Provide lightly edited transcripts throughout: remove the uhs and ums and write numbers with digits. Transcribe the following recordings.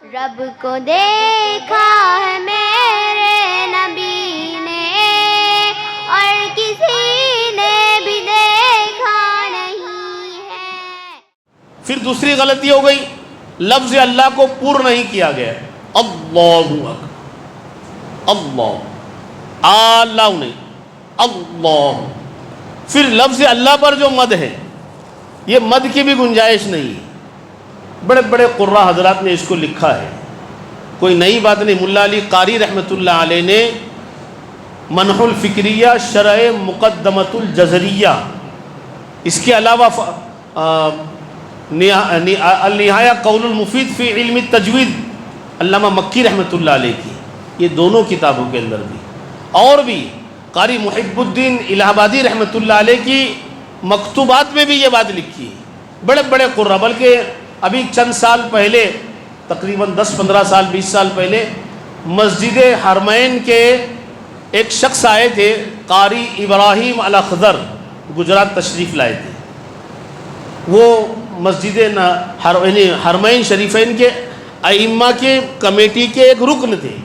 رب کو دیکھا ہے میرے نبی نے اور کسی نے بھی دیکھا نہیں ہے۔ پھر دوسری غلطی ہو گئی، لفظ اللہ کو پور نہیں کیا گیا، اللہ اکبر، اللہ نہیں، اللہ۔ پھر لفظ اللہ پر جو مد ہے، یہ مد کی بھی گنجائش نہیں ہے۔ بڑے بڑے قراء حضرات نے اس کو لکھا ہے، کوئی نئی بات نہیں۔ ملا علی قاری رحمۃ اللہ علیہ نے منح الفکریہ شرح مقدمۃ الجزریہ، اس کے علاوہ النہایہ قول المفید فی علم التجوید علامہ مکی رحمۃ اللہ علیہ کی، یہ دونوں کتابوں کے اندر بھی، اور بھی قاری محب الدین الہ آبادی رحمۃ اللہ علیہ کی مکتوبات میں بھی یہ بات لکھی ہے۔ بڑے بڑے قراء، بلکہ ابھی چند سال پہلے، تقریباً 10-15 سال 20 سال پہلے، مسجد حرمین کے ایک شخص آئے تھے، قاری ابراہیم الاخضر، گجرات تشریف لائے تھے۔ وہ مسجد حرمین شریفین کے ائمہ کے کمیٹی کے ایک رکن تھے،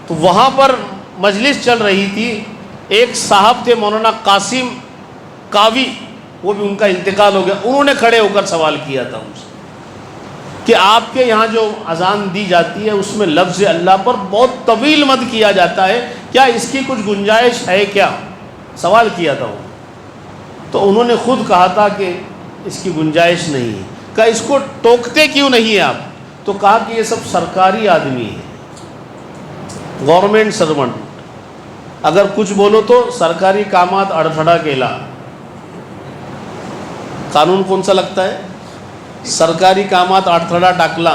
تو وہاں پر مجلس چل رہی تھی۔ ایک صاحب تھے مولانا قاسم قاوی، وہ بھی ان کا انتقال ہو گیا، انہوں نے کھڑے ہو کر سوال کیا تھا ان سے کہ آپ کے یہاں جو اذان دی جاتی ہے اس میں لفظ اللہ پر بہت طویل مد کیا جاتا ہے، کیا اس کی کچھ گنجائش ہے کیا؟ سوال کیا تھا وہ، تو انہوں نے خود کہا تھا کہ اس کی گنجائش نہیں ہے۔ کہا اس کو ٹوکتے کیوں نہیں ہیں آپ؟ تو کہا کہ یہ سب سرکاری آدمی ہیں، گورنمنٹ سرونٹ، اگر کچھ بولو تو سرکاری کامات اڑتھڑا کیلا۔ قانون کون سا لگتا ہے؟ سرکاری کامات اڑتھڑا ٹاکلا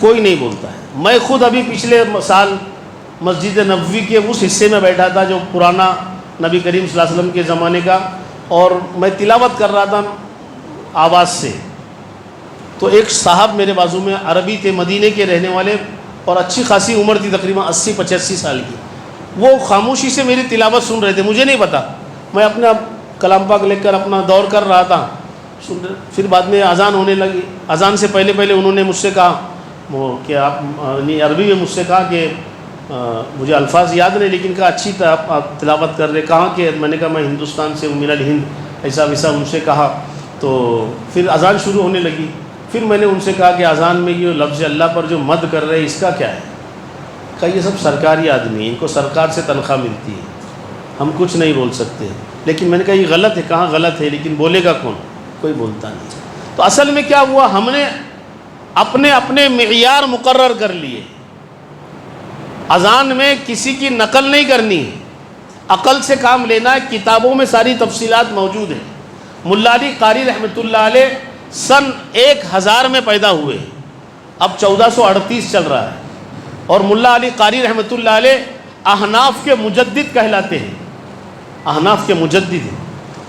کوئی نہیں بولتا ہے۔ میں خود ابھی پچھلے سال مسجد نبوی کے اس حصے میں بیٹھا تھا جو پرانا نبی کریم صلی اللہ علیہ وسلم کے زمانے کا، اور میں تلاوت کر رہا تھا آواز سے، تو ایک صاحب میرے بازو میں عربی تھے، مدینے کے رہنے والے، اور اچھی خاصی عمر تھی، تقریباً 80-85 سال کی۔ وہ خاموشی سے میری تلاوت سن رہے تھے، مجھے نہیں پتا، میں اپنا کلام پاک لے کر اپنا دور کر رہا تھا۔ پھر بعد میں اذان ہونے لگی، اذان سے پہلے انہوں نے مجھ سے کہا کہ آپ عربی میں مجھ سے کہا کہ مجھے الفاظ یاد نہیں، لیکن کہا اچھی آپ تلاوت کر رہے، کہاں کہ میں نے کہا میں ہندوستان سے ہوں، میرا ہند، ایسا ویسا ان سے کہا۔ تو پھر اذان شروع ہونے لگی، پھر میں نے ان سے کہا کہ اذان میں یہ لفظ اللہ پر جو مد کر رہے اس کا کیا ہے؟ کہا یہ سب سرکاری آدمی ہیں، ان کو سرکار سے تنخواہ ملتی ہے، ہم کچھ نہیں بول سکتے۔ لیکن میں نے کہا یہ غلط ہے، کہاں غلط ہے، لیکن بولے گا کون؟ کوئی بولتا نہیں۔ تو اصل میں کیا ہوا، ہم نے اپنے معیار مقرر کر لیے۔ اذان میں کسی کی نقل نہیں کرنی ہے، عقل سے کام لینا ہے، کتابوں میں ساری تفصیلات موجود ہیں۔ ملا علی قاری رحمۃ اللہ علیہ سن 1000 میں پیدا ہوئے، اب 1438 چل رہا ہے، اور ملا علی قاری رحمۃ اللہ علیہ احناف کے مجدد کہلاتے ہیں، احناف کے مجدد ہیں،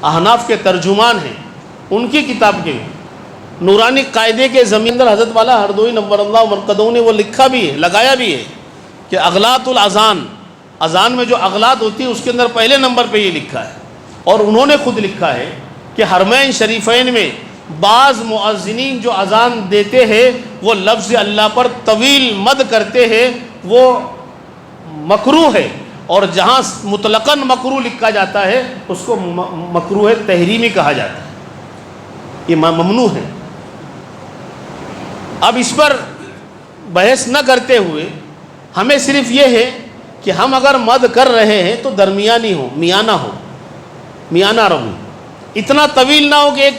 احناف کے ترجمان ہیں۔ ان کی کتاب کے نورانی قاعدے کے زمین حضرت والا ہردوئی نور اللہ مرقدہ نے وہ لکھا بھی ہے، لگایا بھی ہے کہ اغلاط الاذان، اذان میں جو اغلاط ہوتی ہے اس کے اندر پہلے نمبر پہ یہ لکھا ہے، اور انہوں نے خود لکھا ہے کہ حرمین شریفین میں بعض مؤذنین جو اذان دیتے ہیں وہ لفظ اللہ پر طویل مد کرتے ہیں، وہ مکروہ ہے، اور جہاں مطلقاً مکروہ لکھا جاتا ہے اس کو مکروہ تحریمی کہا جاتا ہے، یہ ممنوع ہے۔ اب اس پر بحث نہ کرتے ہوئے ہمیں صرف یہ ہے کہ ہم اگر مد کر رہے ہیں تو درمیانی ہو، میانہ رہو، اتنا طویل نہ ہو کہ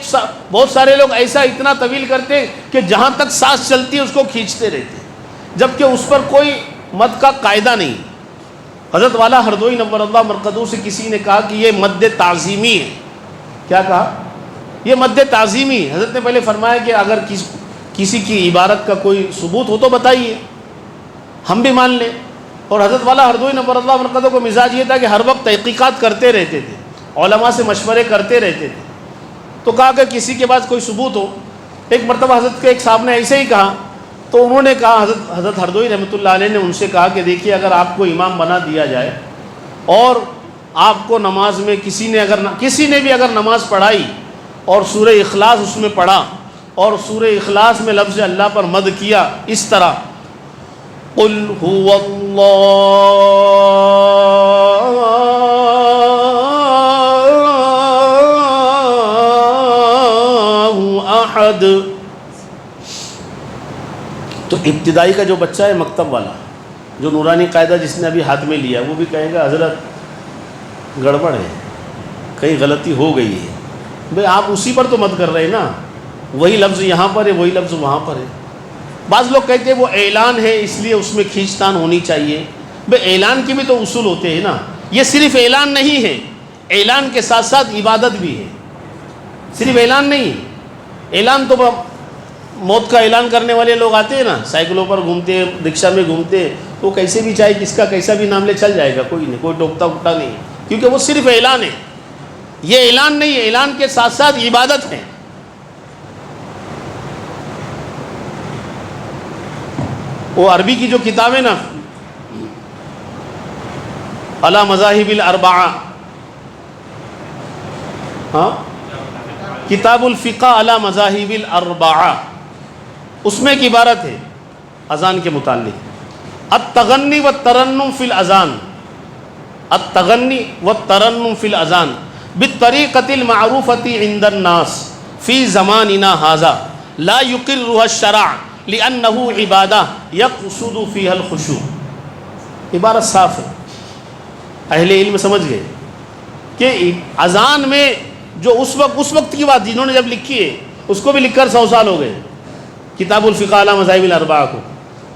بہت سارے لوگ ایسا اتنا طویل کرتے کہ جہاں تک سانس چلتی ہے اس کو کھینچتے رہتے، جبکہ اس پر کوئی مد کا قاعدہ نہیں۔ حضرت والا ہردوئی نور اللہ مرقدہ سے کسی نے کہا کہ یہ مد تعظیمی ہے۔ کیا کہا؟ یہ مد تعظیمی ہے۔ حضرت نے پہلے فرمایا کہ اگر کسی کی عبارت کا کوئی ثبوت ہو تو بتائیے، ہم بھی مان لیں۔ اور حضرت والا ہردوئی نور اللہ مرقدہ کو مزاج یہ تھا کہ ہر وقت تحقیقات کرتے رہتے تھے، علماء سے مشورے کرتے رہتے تھے۔ تو کہا کہ کسی کے پاس کوئی ثبوت ہو۔ ایک مرتبہ حضرت کے ایک صاحب نے ایسے ہی کہا، تو انہوں نے کہا، حضرت ہردوئی رحمۃ اللہ علیہ نے ان سے کہا کہ دیکھیے اگر آپ کو امام بنا دیا جائے اور آپ کو نماز میں کسی نے بھی اگر نماز پڑھائی اور سورہ اخلاص اس میں پڑھا اور سورہ اخلاص میں لفظ اللہ پر مد کیا اس طرح قل هو اللہ احد. تو ابتدائی کا جو بچہ ہے مکتب والا جو نورانی قاعدہ جس نے ابھی ہاتھ میں لیا وہ بھی کہے گا حضرت گڑبڑ ہے, کہیں غلطی ہو گئی ہے. بھئی آپ اسی پر تو مت کر رہے ہیں نا, وہی لفظ یہاں پر ہے وہی لفظ وہاں پر ہے. بعض لوگ کہتے ہیں وہ اعلان ہے اس لیے اس میں کھینچتان ہونی چاہیے. بھئی اعلان کے بھی تو اصول ہوتے ہیں نا, یہ صرف اعلان نہیں ہے, اعلان کے ساتھ ساتھ عبادت بھی ہے, صرف اعلان نہیں. اعلان تو موت کا اعلان کرنے والے لوگ آتے ہیں نا, سائیکلوں پر گھومتے ہیں, رکشہ میں گھومتے ہیں, وہ کیسے بھی چاہے کس کا کیسا بھی نام لے چل جائے گا, کوئی نہیں, کوئی ٹوکتا اٹھتا نہیں, کیونکہ وہ صرف اعلان ہے. یہ اعلان نہیں ہے, اعلان کے ساتھ ساتھ عبادت ہے. وہ عربی کی جو کتاب ہے نا علی مذاہب الاربعہ, ہاں کتاب الفقہ علی مذاہب الاربعہ, اس میں ایک عبارت ہے اذان کے متعلق, التغنی والترنم فی الاذان, التغنی والترنم فی الاذان بالطریقۃ المعروفۃ عند الناس فی زماننا ھذا لا یقرها الشرع لأنه عبادہ یقصد فیہا الخشوع. عبارت صاف ہے, اہل علم سمجھ گئے کہ اذان میں جو اس وقت کی بات جنہوں نے جب لکھی ہے اس کو بھی لکھ کر 100 سال ہو گئے, کتاب الفقہ علی مذاہب الاربعہ کو,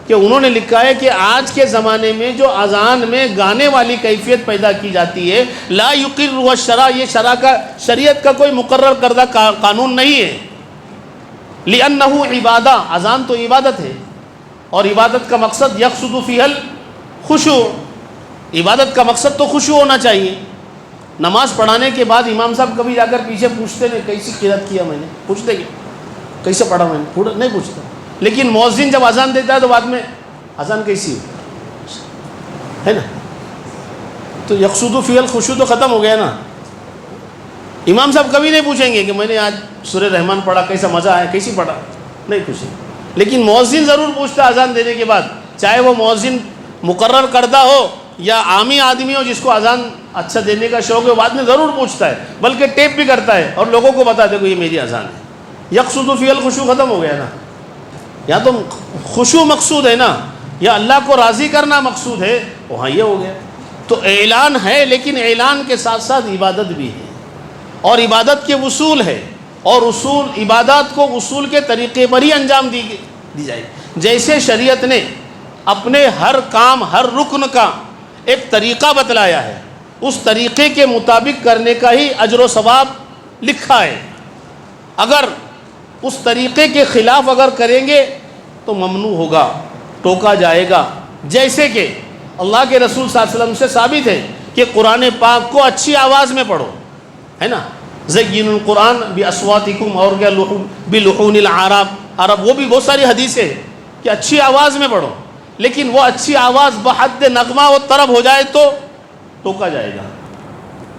کہ انہوں نے لکھا ہے کہ آج کے زمانے میں جو اذان میں گانے والی کیفیت پیدا کی جاتی ہے لا یقرها الشرع, یہ شریعت کا کوئی مقرر کردہ قانون نہیں ہے. لأنه عبادہ, اذان تو عبادت ہے, اور عبادت کا مقصد یقصد فیہا الخشوع, عبادت کا مقصد تو خشوع ہونا چاہیے. نماز پڑھانے کے بعد امام صاحب کبھی جا کر پیچھے پوچھتے نہیں کیسی قرات کیا میں نے, پوچھتے کہ کیسے پڑھا میں نے, نہیں پوچھتا. لیکن مؤذن جب اذان دیتا ہے تو بعد میں اذان کیسی ہے نا, تو یقصد فیہا الخشوع تو ختم ہو گیا نا. امام صاحب کبھی نہیں پوچھیں گے کہ میں نے آج سورہ رحمان پڑھا کیسا مزہ آیا, کیسی پڑھا, نہیں پوچھیں. لیکن مؤذن ضرور پوچھتا ہے اذان دینے کے بعد, چاہے وہ مؤذن مقرر کردہ ہو یا عامی آدمی ہو جس کو اذان اچھا دینے کا شوق ہے, بعد میں ضرور پوچھتا ہے, بلکہ ٹیپ بھی کرتا ہے اور لوگوں کو بتا دے کہ یہ میری اذان ہے. یقصد فیہا الخشوع ختم ہو گیا نا. یا تو خشوع مقصود ہے نا, یا اللہ کو راضی کرنا مقصود ہے, وہاں یہ ہو گیا. تو اعلان ہے لیکن اعلان کے ساتھ ساتھ عبادت بھی ہے, اور عبادت کے اصول ہے, اور اصول عبادات کو اصول کے طریقے پر ہی انجام دی جائے. جیسے شریعت نے اپنے ہر کام ہر رکن کا ایک طریقہ بتلایا ہے, اس طریقے کے مطابق کرنے کا ہی اجر و ثواب لکھا ہے. اگر اس طریقے کے خلاف اگر کریں گے تو ممنوع ہوگا, ٹوکا جائے گا. جیسے کہ اللہ کے رسول صلی اللہ علیہ وسلم سے ثابت ہے کہ قرآن پاک کو اچھی آواز میں پڑھو, ہے نا, زین القرآن باصواتکم, اور کیا بلحون العرب, عرب, وہ بھی بہت ساری حدیثیں ہیں کہ اچھی آواز میں پڑھو. لیکن وہ اچھی آواز بحد نغمہ و طرب ہو جائے تو ٹوکا جائے گا,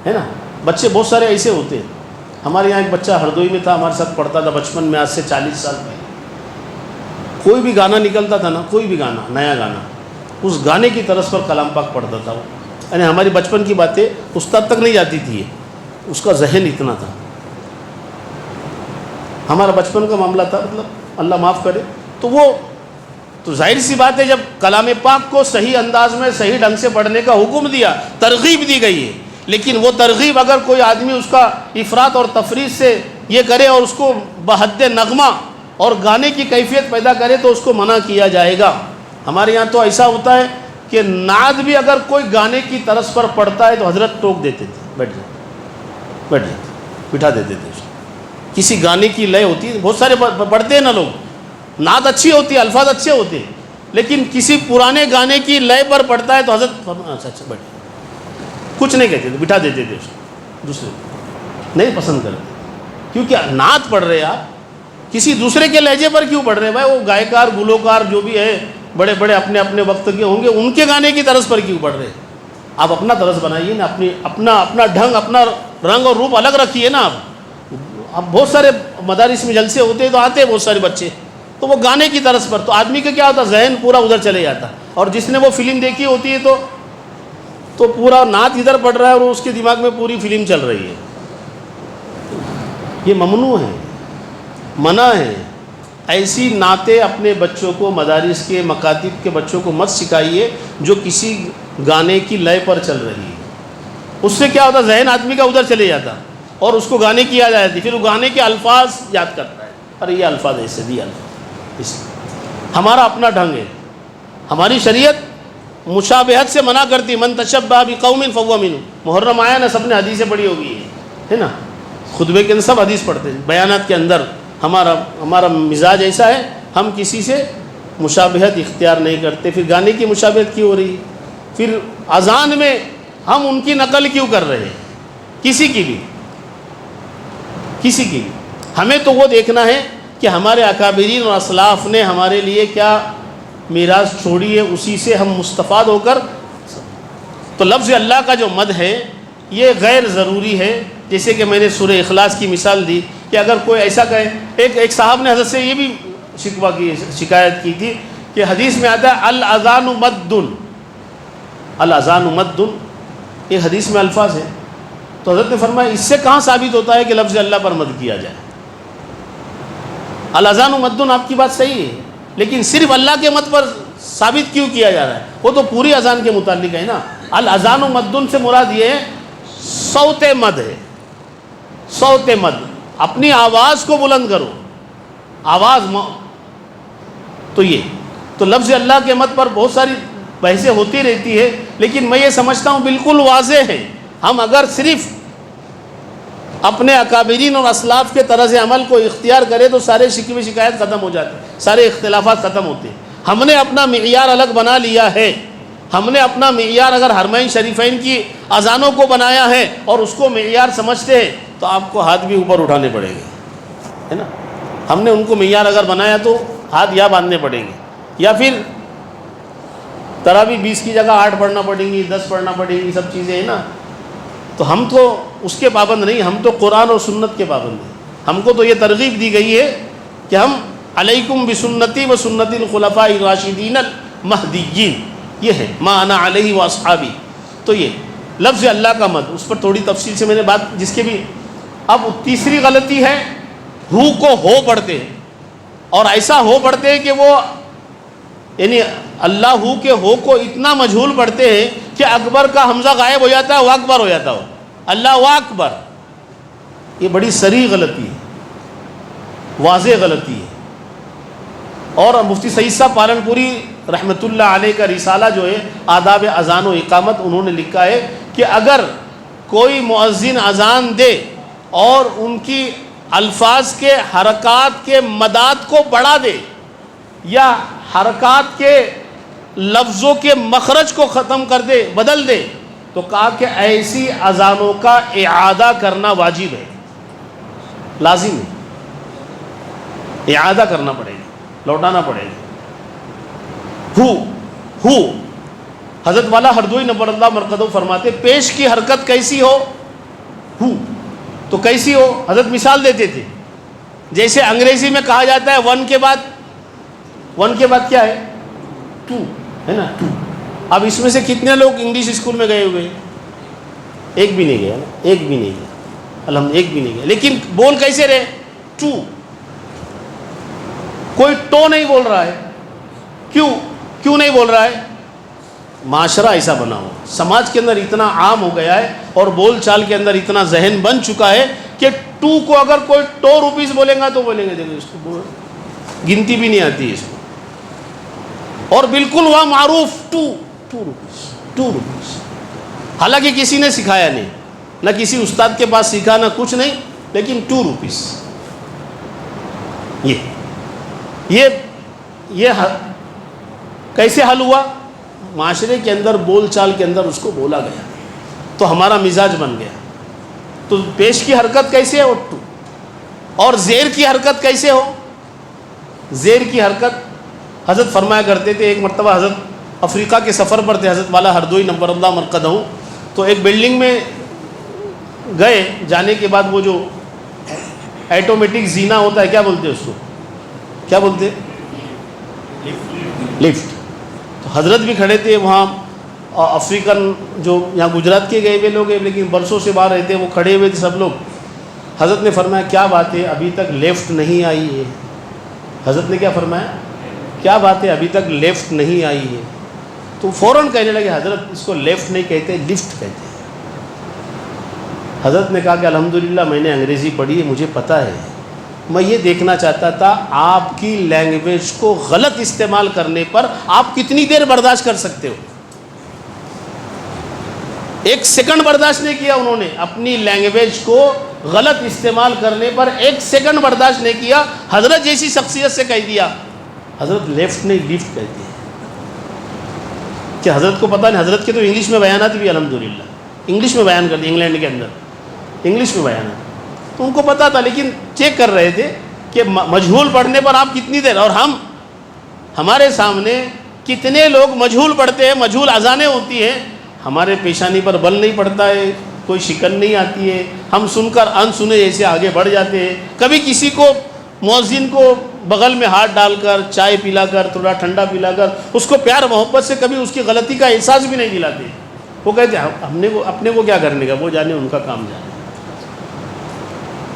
ہے نا. بچے بہت سارے ایسے ہوتے ہیں. ہمارے یہاں ایک بچہ ہردوئی میں تھا, ہمارے ساتھ پڑھتا تھا بچپن میں, آج سے 40 سال پہلے. کوئی بھی گانا نکلتا تھا نا, کوئی بھی گانا, نیا گانا, اس گانے کی طرز پر کلام پاک پڑھتا تھا وہ. یعنی ہماری بچپن کی باتیں استاد تک نہیں جاتی تھی, اس کا ذہن اتنا تھا. ہمارا بچپن کا معاملہ تھا, مطلب اللہ معاف کرے. تو وہ تو ظاہر سی بات ہے جب کلام پاک کو صحیح انداز میں صحیح ڈھنگ سے پڑھنے کا حکم دیا, ترغیب دی گئی ہے, لیکن وہ ترغیب اگر کوئی آدمی اس کا افراط اور تفریط سے یہ کرے اور اس کو بحد نغمہ اور گانے کی کیفیت پیدا کرے تو اس کو منع کیا جائے گا. ہمارے یہاں تو ایسا ہوتا ہے کہ نعت بھی اگر کوئی گانے کی طرز پر پڑھتا ہے تو حضرت ٹوک دیتے تھے, بیٹھ جائے, بٹھا دیتے تھے. کسی گانے کی لے ہوتی ہے, بہت سارے پڑھتے ہیں نا لوگ, نعت اچھی ہوتی ہے, الفاظ اچھے ہوتے ہیں, لیکن کسی پرانے گانے کی لے پر پڑھتا ہے تو حضرت اچھا بیٹھ, کچھ نہیں کہتے تھے, بٹھا دیتے تھے. دوسرے نہیں پسند کرتے, کیونکہ نعت پڑھ رہے آپ, کسی دوسرے کے لہجے پر کیوں پڑھ رہے ہیں بھائی؟ وہ گائیکار گلوکار جو بھی ہے بڑے بڑے اپنے اپنے وقت کے ہوں گے, ان کے گانے کی طرز پر کیوں پڑھ رہے ہیں؟ آپ اپنا طرز بنائیے نا, اپنا ڈھنگ, اپنا رنگ اور روپ الگ رکھیے نا آپ. اب بہت سارے مدارس میں جلسے ہوتے ہیں تو آتے ہیں بہت سارے بچے، تو وہ گانے کی طرز پر، تو آدمی کا کیا ہوتا ہے ذہن پورا ادھر چلے جاتا، اور جس نے وہ فلم دیکھی ہوتی ہے تو پورا نعت ادھر پڑ رہا ہے اور اس کے دماغ میں پوری فلم چل رہی ہے. یہ ممنوع ہے، منع ہے. ایسی نعتیں اپنے بچوں کو مدارس کے مکاتب کے بچوں کو مت سکھائیے جو کسی گانے کی لے پر چل رہی ہے. اس سے کیا ہوتا ذہن آدمی کا ادھر چلے جاتا اور اس کو گانے کی یاد آ جاتی، پھر وہ گانے کے الفاظ یاد کرتا ہے، ارے یہ الفاظ ایسے بھی الفاظ. ہمارا اپنا ڈھنگ ہے. ہماری شریعت مشابہت سے منع کرتی، من تشبہ بقوم فہو منہم. محرم آیا نا، سب نے حدیثیں پڑھی ہوگی ہے نا، خطبے کے اندر سب حدیث پڑھتے ہیں. بیانات کے اندر ہمارا مزاج ایسا ہے، ہم کسی سے مشابہت اختیار نہیں کرتے. پھر گانے کی مشابہت کیوں ہو رہی ہے؟ پھر اذان میں ہم ان کی نقل کیوں کر رہے ہیں؟ کسی کی بھی. ہمیں تو وہ دیکھنا ہے کہ ہمارے اکابرین اور اسلاف نے ہمارے لیے کیا میراث چھوڑی ہے، اسی سے ہم مستفاد ہو کر. تو لفظ اللہ کا جو مد ہے یہ غیر ضروری ہے. جیسے کہ میں نے سورہ اخلاص کی مثال دی کہ اگر کوئی ایسا کہے، ایک صاحب نے حضرت سے یہ بھی شکایت کی تھی کہ حدیث میں آتا ہے الاذان مد، الاذان مد، یہ حدیث میں الفاظ ہے. تو حضرت نے فرمایا اس سے کہاں ثابت ہوتا ہے کہ لفظ اللہ پر مد کیا جائے؟ الاذان مد آپ کی بات صحیح ہے، لیکن صرف اللہ کے مد پر ثابت کیوں کیا جا رہا ہے؟ وہ تو پوری اذان کے متعلق ہے نا. الاذان مد سے مراد یہ ہے صوت مد ہے. صوت مد، اپنی آواز کو بلند کرو، آواز تو یہ تو لفظ اللہ کے مد پر بہت ساری بحثیں ہوتی رہتی ہے، لیکن میں یہ سمجھتا ہوں بالکل واضح ہے. ہم اگر صرف اپنے اکابرین اور اسلاف کے طرز عمل کو اختیار کرے تو سارے شکوے شکایت ختم ہو جاتے ہیں، سارے اختلافات ختم ہوتے ہیں. ہم نے اپنا معیار الگ بنا لیا ہے. ہم نے اپنا معیار اگر حرمین شریفین کی اذانوں کو بنایا ہے اور اس کو معیار سمجھتے ہیں تو آپ کو ہاتھ بھی اوپر اٹھانے پڑیں گے، ہے نا. ہم نے ان کو معیار اگر بنایا تو ہاتھ یا باندھنے پڑیں گے، یا پھر تراویح 20 کی جگہ 8 پڑھنا پڑیں گی، 10 پڑھنا پڑیں گی، سب چیزیں ہیں نا. تو ہم تو اس کے پابند نہیں، ہم تو قرآن اور سنت کے پابند ہیں. ہم کو تو یہ ترغیب دی گئی ہے کہ ہم علیکم بسنتی و سنت الخلفاء الراشدین المہدیین، یہ ہے ما انا علیہ و اصحابی. تو یہ لفظ اللہ کا مد، اس پر تھوڑی تفصیل سے میں نے بات جس کے بھی. اب تیسری غلطی ہے ہو کو ہو پڑھتے ہیں، اور ایسا ہو پڑھتے ہیں کہ وہ یعنی اللہ ہو کے ہو کو اتنا مجہول پڑھتے ہیں کہ اکبر کا حمزہ غائب ہو جاتا ہے، وہ اکبر ہو جاتا ہو، اللہ و اکبر. یہ بڑی صریح غلطی ہے، واضح غلطی ہے. اور مفتی سعید صاحب پالنپوری رحمۃ اللہ علیہ کا رسالہ جو ہے آداب اذان و اقامت، انہوں نے لکھا ہے کہ اگر کوئی مؤذن اذان دے اور ان کی الفاظ کے حرکات کے مداد کو بڑھا دے یا حرکات کے لفظوں کے مخرج کو ختم کر دے، بدل دے، تو کہا کہ ایسی اذانوں کا اعادہ کرنا واجب ہے، لازم ہے. اعادہ کرنا پڑے گا، لوٹانا پڑے گا. ہو حضرت والا ہردوئی نبر اللہ مرقدہ فرماتے پیش کی حرکت کیسی ہو تو کیسی ہو. حضرت مثال دیتے تھے، جیسے انگریزی میں کہا جاتا ہے ون کے بعد کیا ہے؟ ٹو، ہے نا، ٹو. اب اس میں سے کتنے لوگ انگلش اسکول میں گئے ہوئے؟ ایک بھی نہیں گیا نا، ایک بھی نہیں گیا، الحمد ایک بھی نہیں گیا. لیکن بول کیسے رہے؟ ٹو. کوئی ٹو نہیں بول رہا ہے. کیوں نہیں بول رہا ہے؟ معاشرہ ایسا بنا ہوا، سماج کے اندر اتنا عام ہو گیا ہے اور بول چال کے اندر اتنا ذہن بن چکا ہے کہ ٹو کو اگر کوئی 2 روپیز بولیں گا تو بولیں گے دیکھو اس کو گنتی بھی نہیں آتی اس کو، اور بالکل وہاں معروف 2 روپیز. حالانکہ کسی نے سکھایا نہیں، نہ کسی استاد کے پاس سیکھا، نہ کچھ نہیں، لیکن 2 روپیز. یہ کیسے حل ہوا؟ معاشرے کے اندر بول چال کے اندر اس کو بولا گیا تو ہمارا مزاج بن گیا. تو پیش کی حرکت کیسے ہو؟ 2. اور زیر کی حرکت کیسے ہو؟ زیر کی حرکت حضرت فرمایا کرتے تھے. ایک مرتبہ حضرت افریقہ کے سفر پر تھے، حضرت والا ہردوئی نبر اللہ مرقدہ، تو ایک بلڈنگ میں گئے. جانے کے بعد وہ جو ایٹومیٹک زینا ہوتا ہے، کیا بولتے ہیں اس کو، کیا بولتے ہیں؟ لفٹ. تو حضرت بھی کھڑے تھے وہاں، افریقن جو یہاں گجرات کے گئے ہوئے لوگ ہیں لیکن برسوں سے باہر رہتے ہیں، وہ کھڑے ہوئے تھے سب لوگ. حضرت نے فرمایا کیا بات ہے ابھی تک لیفٹ نہیں آئی ہے. حضرت نے کیا فرمایا، کیا بات ہے ابھی تک لیفٹ نہیں آئی ہے. تو فوراً کہنے لگے حضرت اس کو لیفٹ نہیں کہتے، لفٹ کہتے ہیں. حضرت نے کہا کہ الحمدللہ میں نے انگریزی پڑھی ہے، مجھے پتہ ہے، میں یہ دیکھنا چاہتا تھا آپ کی لینگویج کو غلط استعمال کرنے پر آپ کتنی دیر برداشت کر سکتے ہو. ایک سیکنڈ برداشت نہیں کیا انہوں نے، اپنی لینگویج کو غلط استعمال کرنے پر ایک سیکنڈ برداشت نہیں کیا. حضرت جیسی شخصیت سے کہہ دیا، حضرت لیفٹ نہیں لفٹ کہتے ہیں. کہ حضرت کو پتہ نہیں، حضرت کے تو انگلش میں بیانات بھی الحمدللہ انگلش میں بیان کر دی، انگلینڈ کے اندر انگلش میں بیانات، تو ان کو پتہ تھا، لیکن چیک کر رہے تھے کہ مجہول پڑھنے پر آپ کتنی دیر. اور ہمارے سامنے کتنے لوگ مجہول پڑھتے ہیں، مجہول اذانیں ہوتی ہیں، ہمارے پیشانی پر بل نہیں پڑتا ہے، کوئی شکن نہیں آتی ہے، ہم سن کر ان سنے جیسے آگے بڑھ جاتے ہیں. کبھی کسی کو مؤذن کو بغل میں ہاتھ ڈال کر، چائے پلا کر، تھوڑا ٹھنڈا پلا کر، اس کو پیار محبت سے کبھی اس کی غلطی کا احساس بھی نہیں دلاتے. وہ کہتے ہیں اپنے کو کیا کرنے کا، وہ جانے ان کا کام جانے.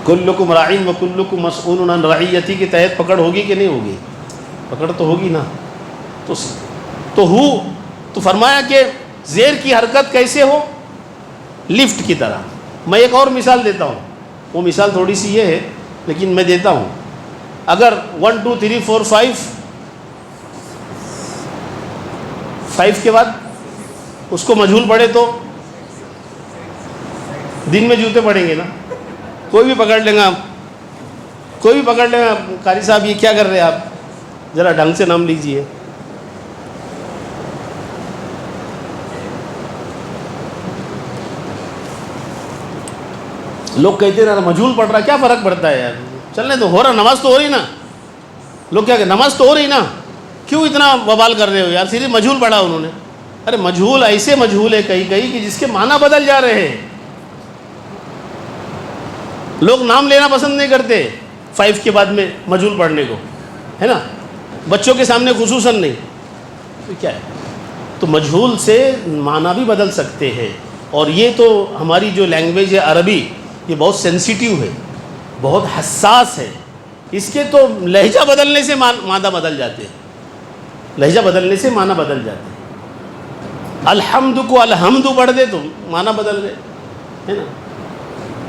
کلکم راعین و کلکم مسئول عن رعیتی کے تحت پکڑ ہوگی کہ نہیں ہوگی؟ پکڑ تو ہوگی نا. تو فرمایا کہ زیر کی حرکت کیسے ہو، لفٹ کی طرح. میں ایک اور مثال دیتا ہوں، وہ مثال تھوڑی سی یہ ہے لیکن میں دیتا ہوں. اگر 1 2 3 4 5 کے بعد اس کو مجہول پڑھے تو دن میں جوتے پڑیں گے نا، کوئی بھی پکڑ لیں گا، کوئی بھی پکڑ لیں گا. قاری صاحب یہ کیا کر رہے ہیں آپ، ذرا ڈھنگ سے نام لیجئے. لوگ کہتے ہیں مجہول پڑھ رہا، کیا فرق پڑتا ہے یار، چلنے تو ہو رہا، نماز تو ہو رہی نا. لوگ کیا کہ نماز تو ہو رہی نا، کیوں اتنا بوال کر رہے ہو یار، صرف مجہول پڑھا انہوں نے. ارے مجہول ایسے مجہول ہے کہیں کہ جس کے معنی بدل جا رہے ہیں. لوگ نام لینا پسند نہیں کرتے 5 کے بعد میں مجہول پڑھنے کو، ہے نا، بچوں کے سامنے خصوصاً نہیں. تو کیا ہے، تو مجہول سے معنی بھی بدل سکتے ہیں. اور یہ تو ہماری جو لینگویج ہے عربی، یہ بہت سینسیٹیو ہے، بہت حساس ہے. اس کے تو لہجہ بدلنے سے معنی بدل جاتے ہیں، لہجہ بدلنے سے معنی بدل جاتے ہیں. الحمد کو الحمد پڑھ دے تو معنی بدل گئے، ہے نا.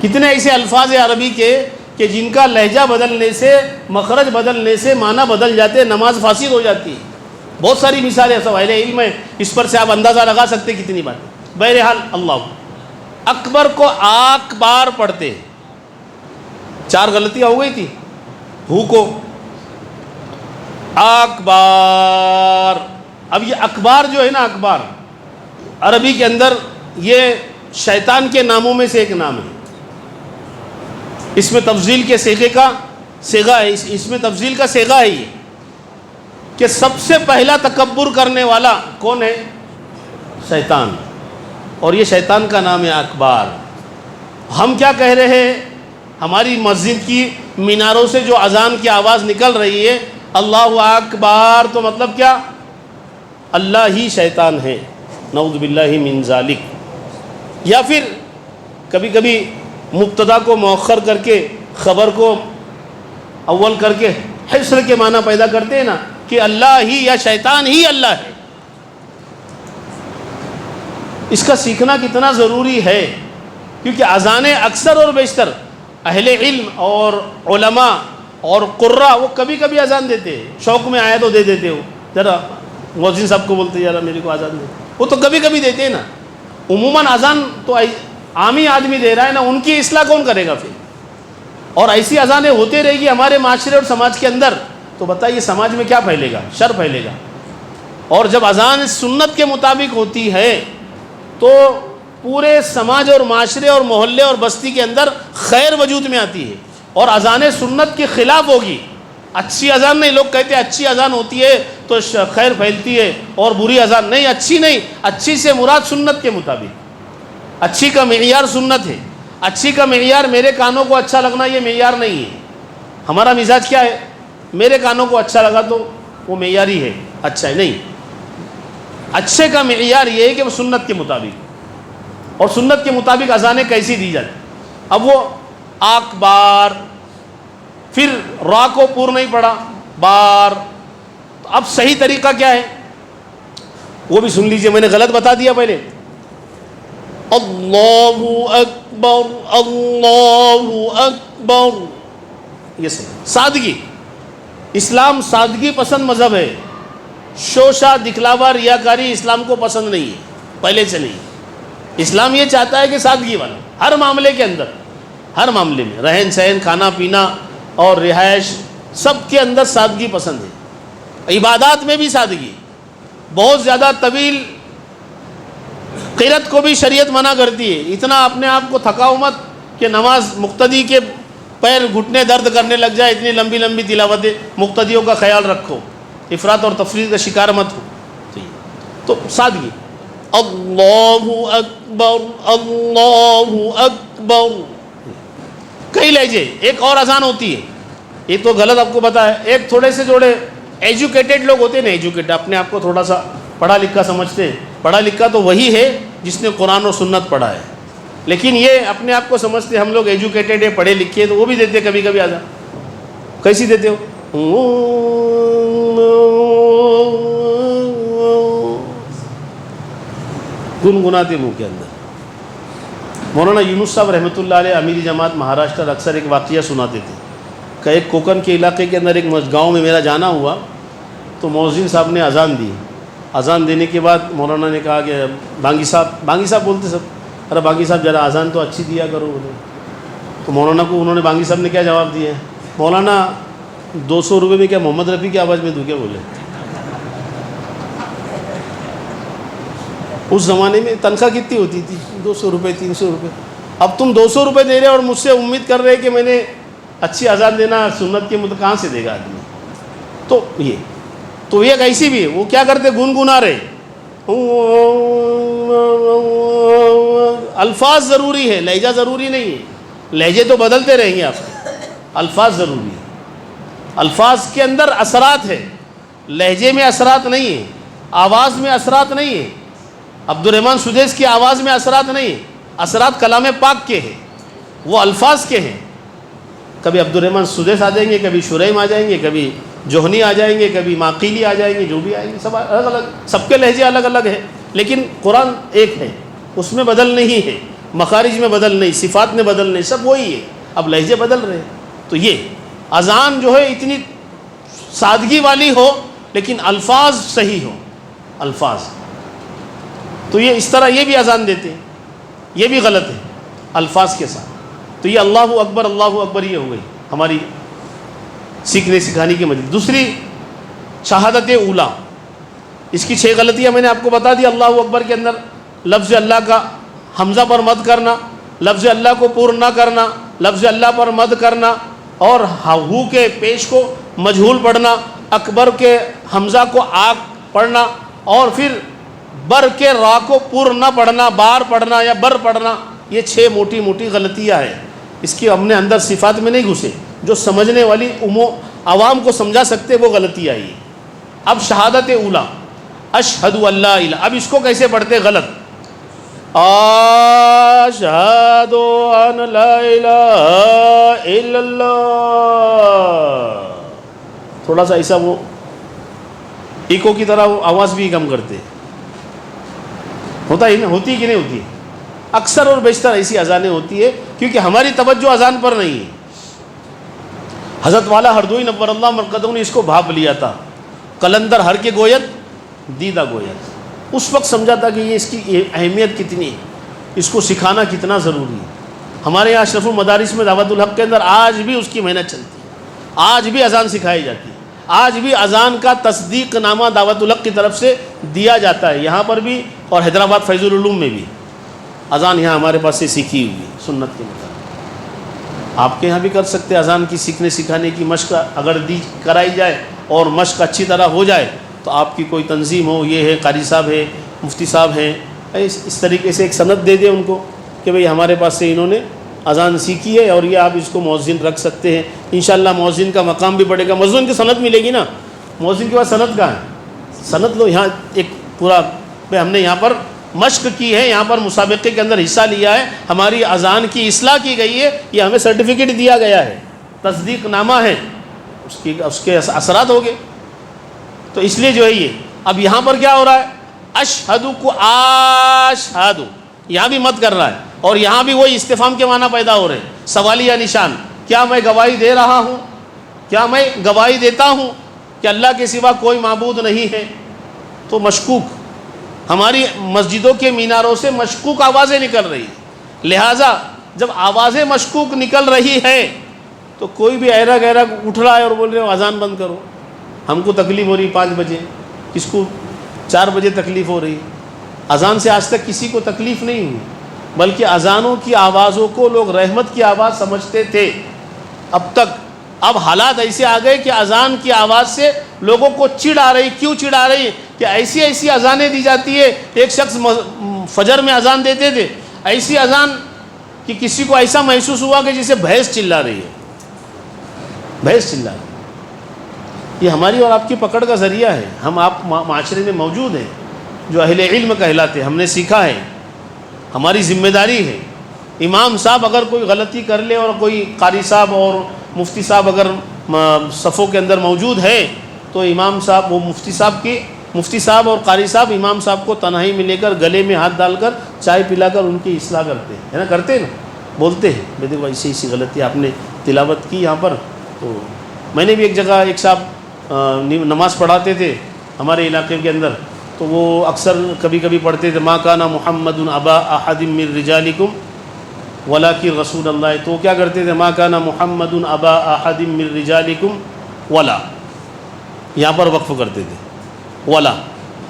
کتنے ایسے الفاظ ہیں عربی کے کہ جن کا لہجہ بدلنے سے، مخرج بدلنے سے معنی بدل جاتے ہیں، نماز فاسد ہو جاتی ہے. بہت ساری مثالیں سوائل علم ہے، اس پر سے آپ اندازہ لگا سکتے کتنی باتیں. بہرحال اللہ اکبر کو اکبار پڑھتے، 4 غلطیاں ہو گئی تھی. ہو کو اکبار. اب یہ اکبار جو ہے نا، اکبار عربی کے اندر یہ شیطان کے ناموں میں سے ایک نام ہے. اس میں تفضیل کے صیغہ ہے، اس میں تفضیل کا صیغہ ہے یہ کہ سب سے پہلا تکبر کرنے والا کون ہے؟ شیطان. اور یہ شیطان کا نام ہے اکبار. ہم کیا کہہ رہے ہیں، ہماری مسجد کی میناروں سے جو اذان کی آواز نکل رہی ہے اللہ اکبر، تو مطلب کیا، اللہ ہی شیطان ہے، نعوذ باللہ من ذالک. یا پھر کبھی کبھی مبتدا کو مؤخر کر کے خبر کو اول کر کے حصر کے معنی پیدا کرتے ہیں نا، کہ اللہ ہی یا شیطان ہی اللہ ہے. اس کا سیکھنا کتنا ضروری ہے، کیونکہ اذانیں اکثر اور بیشتر اہل علم اور علماء اور قراء وہ کبھی کبھی اذان دیتے ہیں، شوق میں آیا تو دے دیتے ہو، ذرا مؤذن صاحب کو بولتے ذرا میرے کو اذان دے، وہ تو کبھی کبھی دیتے ہیں نا. عموماً اذان تو عامی آدمی دے رہا ہے نا، ان کی اصلاح کون کرے گا پھر؟ اور ایسی اذانیں ہوتے رہے گی ہمارے معاشرے اور سماج کے اندر، تو بتائیے سماج میں کیا پھیلے گا، شر پھیلے گا. اور جب اذان سنت کے مطابق ہوتی ہے تو پورے سماج اور معاشرے اور محلے اور بستی کے اندر خیر وجود میں آتی ہے. اور اذان سنت کے خلاف ہوگی، اچھی اذان نہیں. لوگ کہتے ہیں اچھی اذان ہوتی ہے تو خیر پھیلتی ہے، اور بری اذان نہیں. اچھی نہیں، اچھی سے مراد سنت کے مطابق، اچھی کا معیار سنت ہے. اچھی کا معیار میرے کانوں کو اچھا لگنا یہ معیار نہیں ہے. ہمارا مزاج کیا ہے؟ میرے کانوں کو اچھا لگا تو وہ معیاری ہے، اچھا ہے. نہیں، اچھے کا معیار یہ ہے کہ وہ سنت کے مطابق، اور سنت کے مطابق اذانیں کیسی دی جاتی. اب وہ آک بار، پھر را کو پور نہیں پڑا، بار. اب صحیح طریقہ کیا ہے وہ بھی سن لیجئے، میں نے غلط بتا دیا پہلے. اللہ اکبر، اللہ اکبر، یہ صحیح. سادگی، اسلام سادگی پسند مذہب ہے. شوشہ، دکھلاوا، ریاکاری اسلام کو پسند نہیں ہے، پہلے سے نہیں. اسلام یہ چاہتا ہے کہ سادگی والا ہر معاملے کے اندر، ہر معاملے میں، رہن سہن، کھانا پینا اور رہائش، سب کے اندر سادگی پسند ہے. عبادات میں بھی سادگی. بہت زیادہ طویل قرات کو بھی شریعت منع کرتی ہے. اتنا اپنے آپ کو تھکاؤ مت کہ نماز مقتدی کے پیر گھٹنے درد کرنے لگ جائے. اتنی لمبی لمبی تلاوتیں، مقتدیوں کا خیال رکھو، افراط اور تفریط کا شکار مت ہو. تو سادگی. اللہ اکبر، اللہ اکبر. کئی لہجے. ایک اور اذان ہوتی ہے، یہ تو غلط آپ کو پتا ہے. ایک تھوڑے سے جوڑے ایجوکیٹڈ لوگ ہوتے ہیں نا، ایجوکیٹڈ، اپنے آپ کو تھوڑا سا پڑھا لکھا سمجھتے ہیں. پڑھا لکھا تو وہی ہے جس نے قرآن و سنت پڑھا ہے، لیکن یہ اپنے آپ کو سمجھتے ہم لوگ ایجوکیٹڈ ہیں، پڑھے لکھے ہیں، تو وہ بھی دیتے کبھی کبھی اذان. کیسی دیتے ہو؟ گنگناتے منہ کے اندر. مولانا یونس صاحب رحمۃ اللہ علیہ امیر جماعت مہاراشٹر اکثر ایک واقعہ سناتے تھے کہ ایک کوکن کے علاقے کے اندر ایک گاؤں میں میرا جانا ہوا تو مؤذن صاحب نے اذان دی. اذان دینے کے بعد مولانا نے کہا کہ بانگی صاحب بولتے سب، ارے بانگی صاحب ذرا اذان تو اچھی دیا کرو بولے. تو مولانا کو انہوں نے، بانگی صاحب نے کیا جواب دیا ہے؟ مولانا 200 روپے میں کیا محمد رفیع کی آواز میں دوں کیا بولے. اس زمانے میں تنخواہ کتنی ہوتی تھی؟ 200 روپے، 300 روپے. اب تم 200 روپے دے رہے اور مجھ سے امید کر رہے کہ میں نے اچھی اذان دینا سنت کے مطابق، کہاں سے دے گا آدمی؟ تو یہ کیسی بھی وہ کیا کرتے؟ گنگنا رہے. الفاظ ضروری ہے، لہجہ ضروری نہیں ہے. لہجے تو بدلتے رہیں گے آپ، الفاظ ضروری ہے. الفاظ کے اندر اثرات ہے، لہجے میں اثرات نہیں ہے، آواز میں اثرات نہیں ہے. عبد الرحمن سدیس کی آواز میں اثرات نہیں ہے، اثرات کلام پاک کے ہیں، وہ الفاظ کے ہیں. کبھی عبد الرحمن سدیس آ جائیں گے، کبھی شریم آ جائیں گے، کبھی جوہنی آ جائیں گے، کبھی ماقیلی آ جائیں گے، جو بھی آئیں گے سب الگ الگ، سب کے لہجے الگ الگ ہیں، لیکن قرآن ایک ہے، اس میں بدل نہیں ہے، مخارج میں بدل نہیں، صفات میں بدل نہیں، سب وہی ہے. اب لہجے بدل رہے ہیں. تو یہ اذان جو ہے اتنی سادگی والی ہو لیکن الفاظ صحیح ہو، الفاظ. تو یہ اس طرح یہ بھی اذان دیتے ہیں، یہ بھی غلط ہے الفاظ کے ساتھ. تو یہ اللہ اکبر، اللہ اکبر یہ ہو گئی ہماری سیکھنے سکھانے کی مجلس. دوسری شہادت اولا، اس کی 6 غلطیاں میں نے آپ کو بتا دی. اللہ اکبر کے اندر لفظ اللہ کا حمزہ پر مد کرنا، لفظ اللہ کو پور نہ کرنا، لفظ اللہ پر مد کرنا، اور ہو کے پیش کو مجہول پڑھنا، اکبر کے حمزہ کو آک پڑھنا، اور پھر بر کے را کو پور نہ پڑھنا، بار پڑھنا یا بر پڑھنا. یہ 6 موٹی موٹی غلطیاں ہیں. اس کی ہم نے اندر صفات میں نہیں گھسے، جو سمجھنے والی عوام کو سمجھا سکتے وہ غلطیاں ہیں. اب شہادت اولا، اشہد ان لا الہ، اب اس کو کیسے پڑھتے غلط؟ اشہد ان لا الہ الا اللہ. تھوڑا سا ایسا وہ ایکو کی طرح وہ آواز بھی کم کرتے. ہوتا ہی نا، ہوتی کہ نہیں ہوتی؟ اکثر اور بیشتر ایسی اذانیں ہوتی ہے کیونکہ ہماری توجہ اذان پر نہیں ہے. حضرت والا ہردوئی نور اللہ مرقدہ نے اس کو بھاپ لیا تھا. قلندر ہر کے گویت دیدہ گویت. اس وقت سمجھا تھا کہ یہ اس کی اہمیت کتنی ہے، اس کو سکھانا کتنا ضروری ہے. ہمارے یہاں اشرف المدارس میں دعوت الحق کے اندر آج بھی اس کی محنت چلتی ہے، آج بھی اذان سکھائی جاتی ہے، آج بھی اذان کا تصدیق نامہ دعوت الحق کی طرف سے دیا جاتا ہے. یہاں پر بھی اور حیدرآباد فیض العلوم میں بھی اذان یہاں ہمارے پاس سے سیکھی ہوئی سنت کے مطابق. آپ کے یہاں بھی کر سکتے. اذان کی سیکھنے سکھانے کی مشق اگر کرائی جائے اور مشق اچھی طرح ہو جائے تو آپ کی کوئی تنظیم ہو، یہ ہے قاری صاحب ہے، مفتی صاحب ہیں، اس طریقے سے ایک سند دے دیں ان کو کہ بھئی ہمارے پاس سے انہوں نے اذان سیکھی ہے اور یہ آپ اس کو مؤذن رکھ سکتے ہیں. انشاءاللہ مؤذن کا مقام بھی بڑھے گا. مؤذن کی سند ملے گی نا. مؤذن کے بعد سند کہاں ہے؟ سند لو. یہاں ایک پورا ہم نے یہاں پر مشق کی ہے, یہاں پر مسابقے کے اندر حصہ لیا ہے, ہماری اذان کی اصلاح کی گئی ہے, یہ ہمیں سرٹیفکیٹ دیا گیا ہے, تصدیق نامہ ہے, اس کے اثرات ہو گئے. تو اس لیے جو ہے یہ اب یہاں پر کیا ہو رہا ہے, اشہدو کو آشہدو یہاں بھی مت کر رہا ہے, اور یہاں بھی وہی استفہام کے معنی پیدا ہو رہے ہیں, سوالیہ نشان. کیا میں گواہی دے رہا ہوں, کیا میں گواہی دیتا ہوں کہ اللہ کے سوا کوئی معبود نہیں ہے؟ تو مشکوک, ہماری مسجدوں کے میناروں سے مشکوک آوازیں نکل رہی ہیں. لہٰذا جب آوازیں مشکوک نکل رہی ہے تو کوئی بھی ایرا گہرا اٹھ رہا ہے اور بول رہے ہو اذان بند کرو, ہم کو تکلیف ہو رہی 5 بجے, کس کو 4 بجے تکلیف ہو رہی. اذان سے آج تک کسی کو تکلیف نہیں ہوئی, بلکہ اذانوں کی آوازوں کو لوگ رحمت کی آواز سمجھتے تھے اب تک. اب حالات ایسے آ گئے کہ اذان کی آواز سے لوگوں کو چڑ آ رہی. کیوں چڑ آ رہی؟ کہ ایسی اذانیں دی جاتی ہے. ایک شخص فجر میں اذان دیتے تھے, ایسی اذان کہ کسی کو ایسا محسوس ہوا کہ جسے بھینس چلا رہی ہے, بھینس چلا رہی ہے. یہ ہماری اور آپ کی پکڑ کا ذریعہ ہے. ہم آپ معاشرے میں موجود ہیں جو اہل علم کہلاتے, ہم نے سیکھا ہے, ہماری ذمہ داری ہے. امام صاحب اگر کوئی غلطی کر لے اور کوئی قاری صاحب اور مفتی صاحب اگر صفوں کے اندر موجود ہے تو امام صاحب, وہ مفتی صاحب اور قاری صاحب امام صاحب کو تنہائی میں لے کر گلے میں ہاتھ ڈال کر چائے پلا کر ان کی اصلاح کرتے ہیں, ہے نا, کرتے ہیں نا, بولتے ہیں بھائی دیکھو ایسی غلطی آپ نے تلاوت کی یہاں پر. تو میں نے بھی ایک جگہ ایک صاحب نماز پڑھاتے تھے ہمارے علاقے کے اندر, تو وہ اکثر کبھی کبھی پڑھتے تھے ما کان محمد ابا احد من رجالکم ولکن رسول اللہ. تو کیا کرتے تھے, ما کان محمد ابا احد من رجالکم ولا, یہاں پر وقف کرتے تھے ولا.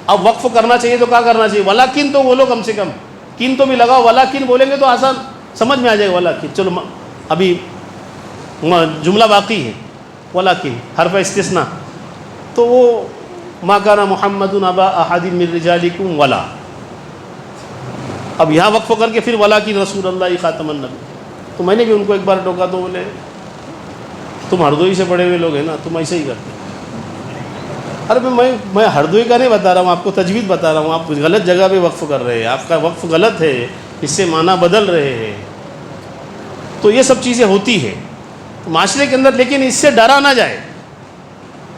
اب وقف کرنا چاہیے تو کیا کرنا چاہیے, ولکن تو بولو کم سے کم, کن تو بھی لگاؤ, ولکن بولیں گے تو آسان سمجھ میں آ جائے گا. ولکن چلو ابھی جملہ باقی ہے, ولکن حرف استثناء, تو وہ ما کان محمد ابا احد من رجالکم ولا. اب یہاں وقف کر کے پھر ولکن رسول اللہ خاتم النبی. تو میں نے بھی ان کو ایک بار ٹوکا تو بولے تم ہردوئی سے پڑھے ہوئے لوگ ہیں نا, تم ایسے ہی کرتے. ارے میں ہردوئی کا نہیں بتا رہا ہوں, آپ کو تجوید بتا رہا ہوں. آپ غلط جگہ پہ وقف کر رہے ہیں, آپ کا وقف غلط ہے, اس سے معنی بدل رہے ہیں. تو یہ سب چیزیں ہوتی ہے معاشرے کے اندر, لیکن اس سے ڈرا نہ جائے,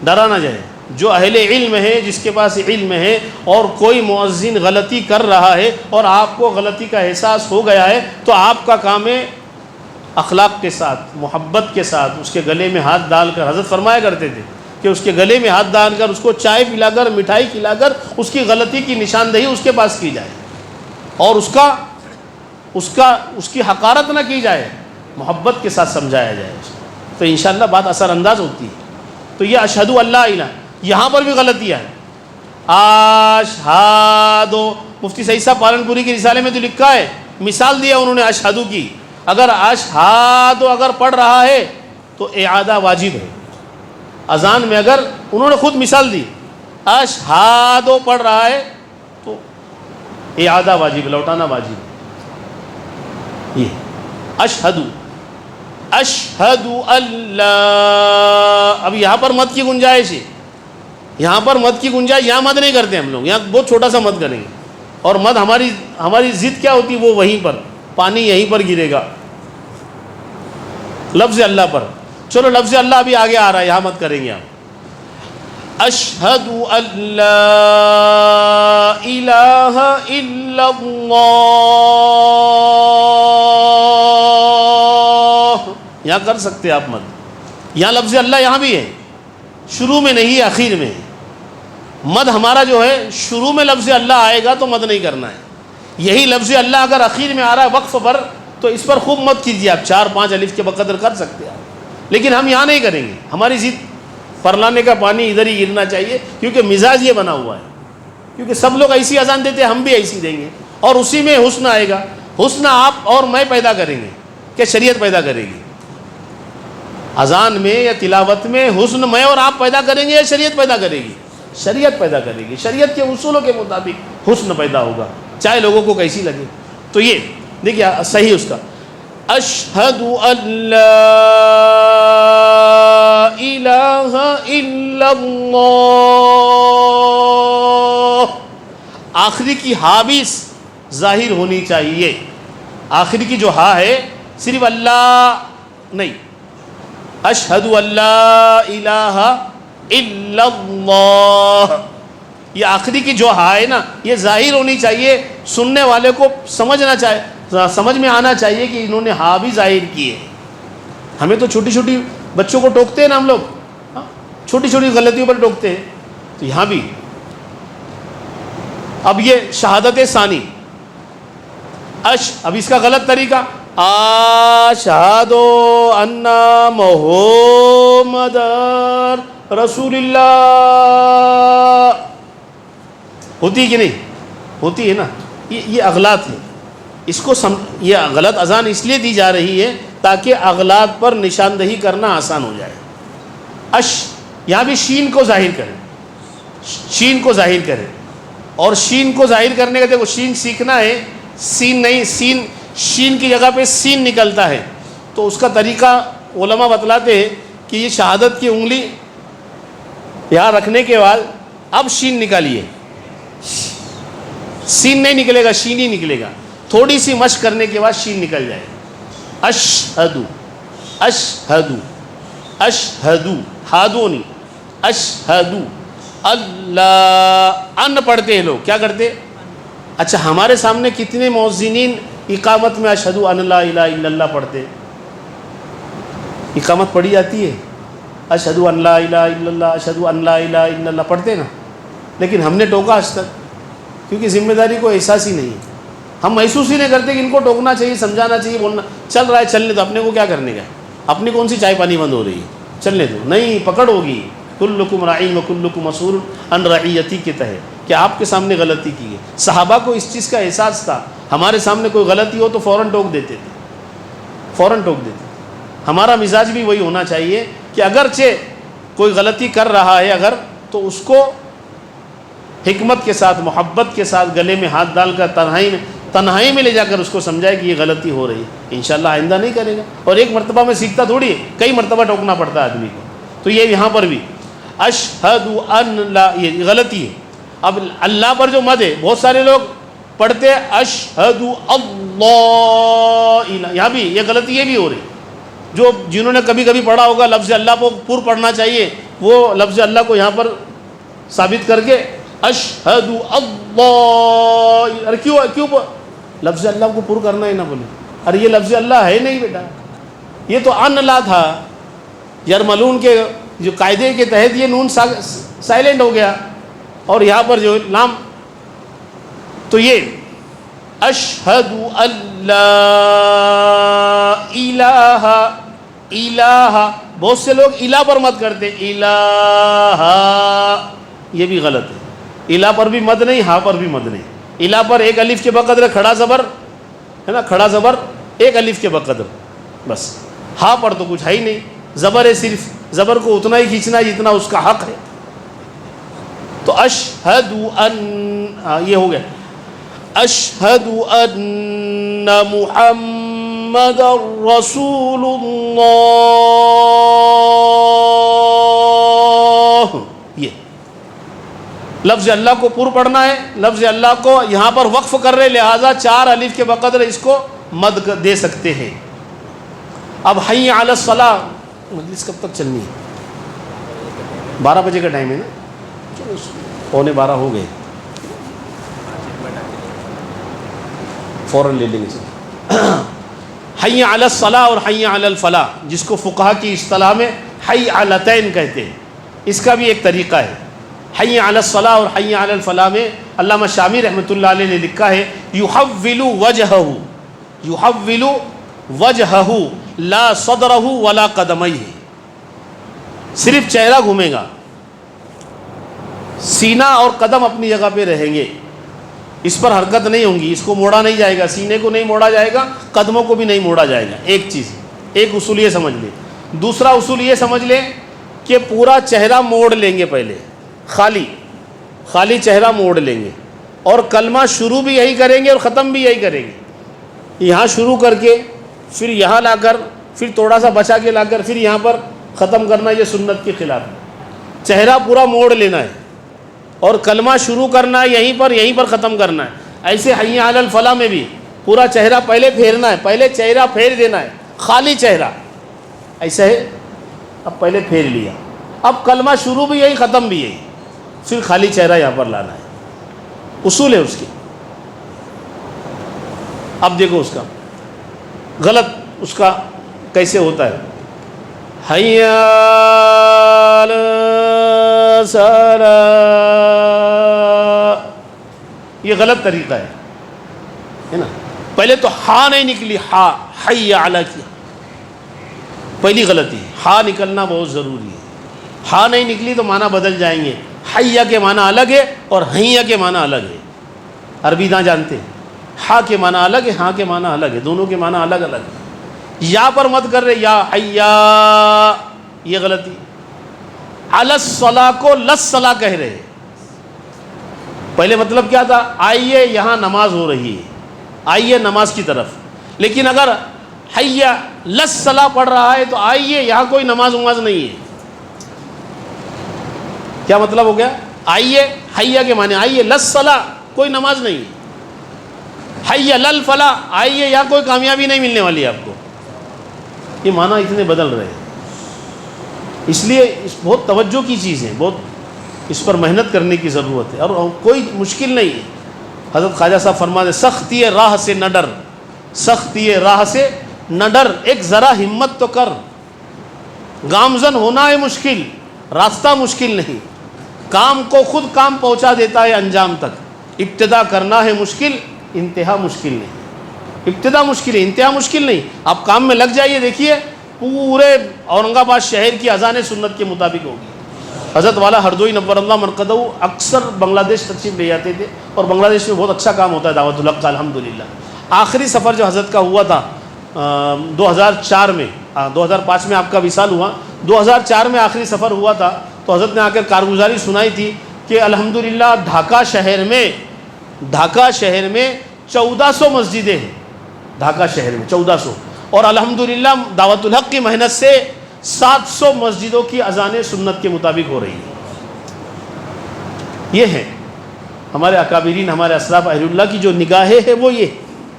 ڈرا نہ جائے. جو اہل علم ہے, جس کے پاس علم ہے, اور کوئی مؤذن غلطی کر رہا ہے اور آپ کو غلطی کا احساس ہو گیا ہے, تو آپ کا کام ہے اخلاق کے ساتھ, محبت کے ساتھ اس کے گلے میں ہاتھ ڈال کر, حضرت فرمایا کرتے تھے کہ اس کے گلے میں ہاتھ ڈال کر اس کو چائے پلا کر, مٹھائی کھلا کر اس کی غلطی کی نشاندہی اس کے پاس کی جائے, اور اس کی حقارت نہ کی جائے, محبت کے ساتھ سمجھایا جائے اس کو. تو انشاءاللہ بات اثر انداز ہوتی ہے. تو یہ اشہدو اللہ الہ, یہاں پر بھی غلطیاں ہیں. اشہدو, مفتی سعید صاحب پالنپوری کے رسالے میں تو لکھا ہے, مثال دیا انہوں نے اشہدو کی. اگر اشہدو اگر پڑھ رہا ہے تو اعادہ واجب ہے. اذان میں اگر انہوں نے خود مثال دی, اشہدو پڑھ رہا ہے تو اعادہ واجب, لوٹانا واجب. یہ اشہدو, اشہدو اللہ. اب یہاں پر مد کی گنجائش ہے, یہاں پر مد کی گنجائش, یہاں مد نہیں کرتے ہم لوگ, یہاں بہت چھوٹا سا مد کریں گے. اور مد ہماری ضد کیا ہوتی ہے, وہ وہیں پر, پانی یہیں پر گرے گا لفظ اللہ پر. چلو لفظ اللہ ابھی آگے آ رہا ہے, یہاں مت کریں گے آپ. اشہدو ان لا الہ الا اللہ, یہاں کر سکتے آپ مد. یہاں لفظ اللہ یہاں بھی ہے, شروع میں نہیں ہے, اخیر میں. مد ہمارا جو ہے شروع میں لفظ اللہ آئے گا تو مد نہیں کرنا ہے. یہی لفظ اللہ اگر اخیر میں آ رہا ہے وقف پر, تو اس پر خوب مد کیجیے آپ, 4-5 الف کے بقدر کر سکتے ہیں آپ, لیکن ہم یہاں نہیں کریں گے. ہماری ضد پرلانے کا پانی ادھر ہی گرنا چاہیے, کیونکہ مزاج یہ بنا ہوا ہے. کیونکہ سب لوگ ایسی اذان دیتے ہیں, ہم بھی ایسی دیں گے, اور اسی میں حسن آئے گا. حسن آپ اور میں پیدا کریں گے کہ شریعت پیدا کرے گی. اذان میں یا تلاوت میں حسن میں اور آپ پیدا کریں گے یا شریعت پیدا کرے گی؟ شریعت پیدا کرے گی. شریعت کے اصولوں کے مطابق حسن پیدا ہوگا, چاہے لوگوں کو کیسی لگے. تو یہ دیکھیے صحیح اس کا اشہد ان لا الہ الا اللہ. آخری کی ہا بھی ظاہر ہونی چاہیے. آخری کی جو ہا ہے صرف اللہ نہیں. اشہد ان لا الہ الا اللہ, یہ آخری کی جو ہا ہے نا یہ ظاہر ہونی چاہیے. سننے والے کو سمجھ میں آنا چاہیے کہ انہوں نے ہا بھی ظاہر کی ہے. ہمیں تو چھوٹی چھوٹی بچوں کو ٹوکتے ہیں نا ہم لوگ, چھوٹی چھوٹی غلطیوں پر ٹوکتے ہیں, تو یہاں بھی. اب یہ شہادت ثانی, اب اس کا غلط طریقہ اشہد ان محمد رسول اللہ. ہوتی کہ نہیں ہوتی ہے نا, یہ اغلاط ہے. اس کو یہ غلط اذان اس لیے دی جا رہی ہے تاکہ اغلاط پر نشاندہی کرنا آسان ہو جائے. یہاں بھی شین کو ظاہر کریں, شین کو ظاہر کریں. اور شین کو ظاہر کرنے کا دیکھو, شین سیکھنا ہے, سین نہیں. شین کی جگہ پہ سین نکلتا ہے, تو اس کا طریقہ علماء بتلاتے ہیں کہ یہ شہادت کی انگلی یہاں رکھنے کے بعد اب شین نکالیے. سین نہیں نکلے گا, شین ہی نکلے گا. تھوڑی سی مشق کرنے کے بعد شین نکل جائے. اشہدو اشہدو اشہدو, ہادو نہیں, اشہدو اللہ. ان پڑھتے ہیں لوگ, کیا کرتے؟ اچھا, ہمارے سامنے کتنے مؤذنین اقامت میں اشہدو ان لا الہ الا اللہ پڑھتے ہیں؟ اقامت پڑھی جاتی ہے اشہدو ان لا الہ الا اللہ, اشہدو ان لا الہ الا اللہ پڑھتے ہیں نا, لیکن ہم نے ٹوکا آج تک, کیونکہ ذمہ داری کو احساس ہی نہیں ہے. ہم محسوس ہی نہیں کرتے کہ ان کو ٹوکنا چاہیے, سمجھانا چاہیے, بولنا. چل رہا ہے چلنے دو, اپنے کو کیا کرنے کا, اپنی کون سی چائے پانی بند ہو رہی ہے, چلنے دو. نہیں, پکڑ ہوگی. کلکم راعین و کلکم مسئول عن رعیتی کے تحت, کہ آپ کے سامنے غلطی کی ہے. صحابہ کو اس چیز کا احساس تھا, ہمارے سامنے کوئی غلطی ہو تو فوراً ٹوک دیتے تھے, فوراً ٹوک دیتے. ہمارا مزاج بھی وہی ہونا چاہیے کہ اگرچہ کوئی غلطی کر رہا ہے اگر, تو اس کو حکمت کے ساتھ, محبت کے ساتھ گلے میں ہاتھ ڈال کر تنہائی میں لے جا کر اس کو سمجھائے کہ یہ غلطی ہو رہی ہے. انشاءاللہ آئندہ نہیں کرے گا. اور ایک مرتبہ میں سیکھتا تھوڑی ہے, کئی مرتبہ ٹوکنا پڑتا ہے آدمی کو. تو یہ یہاں پر بھی اشہد ان لا, یہ غلطی ہے. اب اللہ پر جو مد ہے, بہت سارے لوگ پڑھتے اشہد اللہ, یہاں بھی یہ غلطی یہ بھی ہو رہی. جنہوں نے کبھی کبھی پڑھا ہوگا لفظ اللہ کو پر پڑھنا چاہیے, وہ لفظ اللہ کو یہاں پر ثابت کر کے اشہد اللہ. ارے کیوں لفظ اللہ کو پر کرنا ہی نہ بولے. ارے یہ لفظ اللہ ہے نہیں بیٹا, یہ تو ان لا تھا. یرملون کے جو قاعدے کے تحت یہ نون سائلنٹ ہو گیا, اور یہاں پر جو لام, تو یہ اشہد ان لا الہ الہ. بہت سے لوگ الہ پر مد کرتے, الہ, یہ بھی غلط ہے. الہ پر بھی مد نہیں, ہا پر بھی مد نہیں. الہ پر ایک الف کے بقدر کھڑا زبر ہے نا, کھڑا زبر ایک الف کے بقدر بس. ہا پر تو کچھ ہے ہی نہیں, زبر ہے صرف, زبر کو اتنا ہی کھینچنا ہے جتنا اس کا حق ہے. تو اشہد ان, یہ ہو گیا اشہد ان محمد رسول اللہ. یہ لفظ اللہ کو پر پڑھنا ہے, لفظ اللہ کو یہاں پر وقف کر رہے, لہٰذا 4 الف کے بقدر اس کو مد دے سکتے ہیں. اب حی علی الصلاۃ, مجلس کب تک چلنی ہے؟ 12 بجے کا ٹائم ہے نا, 11:15 ہو گئے, فوراً لے لیں گے. حی علی الصلاۃ اور حی علی الفلاح, جس کو فقہا کی اصطلاح میں حی علتین کہتے ہیں, اس کا بھی ایک طریقہ ہے. حی علی الصلاۃ اور حی علی الفلاح میں علامہ شامی رحمۃ اللہ علیہ نے لکھا ہے یحول وجہہ, یحول وجہہ لا صدرہ ولا قدمیہ. صرف چہرہ گھومے گا, سینہ اور قدم اپنی جگہ پہ رہیں گے, اس پر حرکت نہیں ہوں گی, اس کو موڑا نہیں جائے گا, سینے کو نہیں موڑا جائے گا, قدموں کو بھی نہیں موڑا جائے گا. ایک چیز, ایک اصول یہ سمجھ لیں. دوسرا اصول یہ سمجھ لیں کہ پورا چہرہ موڑ لیں گے, پہلے خالی چہرہ موڑ لیں گے, اور کلمہ شروع بھی یہی کریں گے اور ختم بھی یہی کریں گے. یہاں شروع کر کے پھر یہاں لا کر پھر تھوڑا سا بچا کے لا کر پھر یہاں پر ختم کرنا، یہ سنت کے خلاف ہے۔ چہرہ پورا موڑ لینا ہے اور کلمہ شروع کرنا ہے یہیں پر ختم کرنا ہے۔ ایسے حی علی الفلاح میں بھی پورا چہرہ پہلے پھیرنا ہے، پہلے چہرہ پھیر دینا ہے، خالی چہرہ ایسا ہے، اب پہلے پھیر لیا، اب کلمہ شروع بھی یہی ختم بھی یہی، پھر خالی چہرہ یہاں پر لانا ہے، اصول ہے اس کی۔ اب دیکھو اس کا غلط اس کا کیسے ہوتا ہے، حی علی الصلاۃ، یہ غلط طریقہ ہے نا۔ پہلے تو ہا نہیں نکلی، ہا حی علی کی پہلی غلطی، ہا نکلنا بہت ضروری ہے۔ ہا نہیں نکلی تو معنی بدل جائیں گے، حیہ کے معنی الگ ہے اور حیہ کے معنی الگ ہے، عربی نہ جانتے ہیں، ہا کے معنی الگ ہے، ہاں کے معنی الگ ہے، دونوں کے معنی الگ الگ ہے۔ یا پر مت کر رہے یا حیا، یہ غلطی۔ علی الصلاۃ کو للصلاۃ کہہ رہے، پہلے مطلب کیا تھا، آئیے یہاں نماز ہو رہی ہے، آئیے نماز کی طرف، لیکن اگر حیا للصلاۃ پڑھ رہا ہے تو آئیے یہاں کوئی نماز نہیں ہے۔ کیا مطلب ہو گیا، آئیے حیا کے معنی آئیے، للصلاۃ کوئی نماز نہیں ہے، حیا للفلاح آئیے یہاں کوئی کامیابی نہیں ملنے والی ہے آپ کو۔ یہ معنی اتنے بدل رہے ہیں، اس لیے بہت توجہ کی چیز ہے، بہت اس پر محنت کرنے کی ضرورت ہے، اور کوئی مشکل نہیں ہے۔ حضرت خواجہ صاحب فرماتے سختی راہ سے نہ ڈر، سختی راہ سے نہ ڈر، ایک ذرا ہمت تو کر، گامزن ہونا ہے مشکل، راستہ مشکل نہیں، کام کو خود کام پہنچا دیتا ہے انجام تک، ابتدا کرنا ہے مشکل، انتہا مشکل نہیں، ابتدا مشکل ہے، انتہا مشکل نہیں۔ آپ کام میں لگ جائیے، دیکھیے پورے اورنگ آباد شہر کی اذان سنت کے مطابق ہوگی۔ حضرت والا ہردوئی نور اللہ مرقدہ اکثر بنگلہ دیش تشریف لے جاتے تھے، اور بنگلہ دیش میں بہت اچھا کام ہوتا ہے دعوت الحق کا الحمدللہ۔ آخری سفر جو حضرت کا ہوا تھا 2004 میں، 2005 میں آپ کا وصال ہوا، 2004 میں آخری سفر ہوا تھا، تو حضرت نے آ کر کارگزاری سنائی تھی کہ الحمدللہ ڈھاکہ شہر میں 1400 مسجدیں ہیں، ڈھاکہ شہر میں 1400، اور الحمدللہ دعوت الحق کی محنت سے 700 مسجدوں کی اذان سنت کے مطابق ہو رہی ہے۔ یہ ہے ہمارے اکابرین، ہمارے اسلاف اہل اللہ کی جو نگاہیں ہے وہ یہ،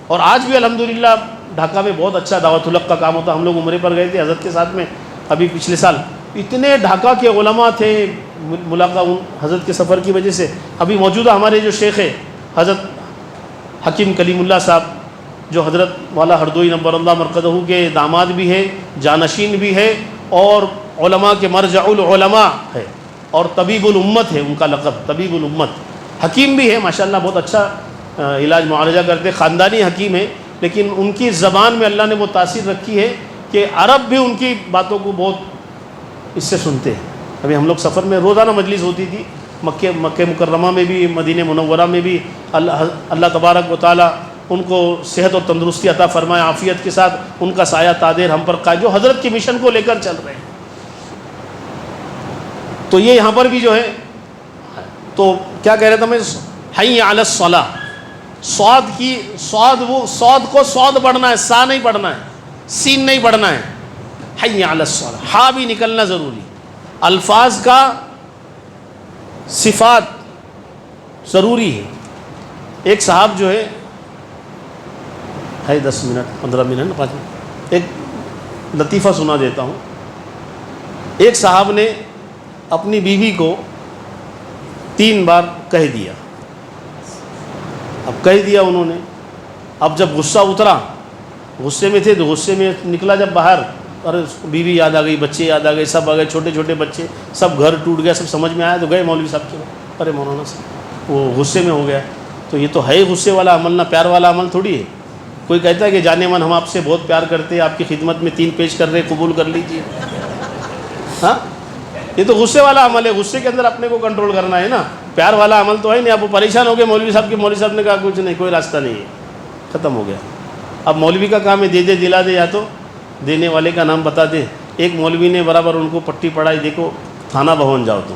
اور آج بھی الحمدللہ ڈھاکہ میں بہت اچھا دعوت الحق کا کام ہوتا۔ ہم لوگ عمرے پر گئے تھے حضرت کے ساتھ میں ابھی پچھلے سال، اتنے ڈھاکہ کے علماء تھے، ملاقات حضرت کے سفر کی وجہ سے۔ ابھی موجودہ ہمارے جو شیخ ہے حضرت حکیم کلیم اللہ صاحب، جو حضرت والا ہردوئی نور اللہ مرقدہ کے داماد بھی ہے، جانشین بھی ہے، اور علماء کے مرجع العلماء ہے، اور طبیب الامت ہے ان کا لقب، طبیب الامت۔ حکیم بھی ہے ماشاءاللہ، بہت اچھا علاج معالجہ کرتے، خاندانی حکیم ہے، لیکن ان کی زبان میں اللہ نے وہ تاثیر رکھی ہے کہ عرب بھی ان کی باتوں کو بہت اس سے سنتے ہیں۔ ابھی ہم لوگ سفر میں روزانہ مجلس ہوتی تھی، مکہ مکرمہ میں بھی، مدینہ منورہ میں بھی، اللہ تبارک و تعالیٰ ان کو صحت اور تندرستی عطا فرمائے، عافیت کے ساتھ ان کا سایہ تادیر ہم پر قائم، جو حضرت کی مشن کو لے کر چل رہے ہیں۔ تو یہ یہاں پر بھی جو ہے، تو کیا کہہ رہا تھا میں، حی علی الصلاۃ، صاد کو صاد پڑھنا ہے، سا نہیں پڑھنا ہے، سین نہیں پڑھنا ہے، حی علی الصلاۃ، ہا بھی نکلنا ضروری۔ الفاظ کا صفات ضروری ہے۔ ایک صاحب جو ہے 10 منٹ 15 منٹ 5 منٹ، ایک لطیفہ سنا دیتا ہوں۔ ایک صاحب نے اپنی بیوی کو 3 بار کہہ دیا، اب کہہ دیا انہوں نے، اب جب غصہ اترا، غصے میں تھے تو غصے میں نکلا جب باہر، ارے بیوی یاد آ گئی، بچے یاد آ گئے، سب آ گئے، چھوٹے چھوٹے بچے، سب گھر ٹوٹ گیا، سب سمجھ میں آیا تو گئے مولوی صاحب کے، ارے مولانا صاحب وہ غصے میں ہو گیا، تو یہ تو ہے غصے والا عمل، نہ پیار والا عمل تھوڑی ہے۔ کوئی کہتا ہے کہ جانے من ہم آپ سے بہت پیار کرتے ہیں، آپ کی خدمت میں 3 پیش کر رہے، قبول کر لیجیے، ہاں یہ تو غصے والا عمل ہے، غصے کے اندر اپنے کو کنٹرول کرنا ہے نا، پیار والا عمل تو ہے نہیں۔ اب وہ پریشان ہو گئے مولوی صاحب کے، مولوی صاحب نے کہا کچھ نہیں، کوئی راستہ نہیں ہے، ختم ہو گیا۔ اب مولوی کا کام ہے دے دے دلا دے، یا تو دینے والے کا نام بتا دے۔ ایک مولوی نے برابر ان کو پٹی پڑھائی، دیکھو تھانہ بھون جاؤ تو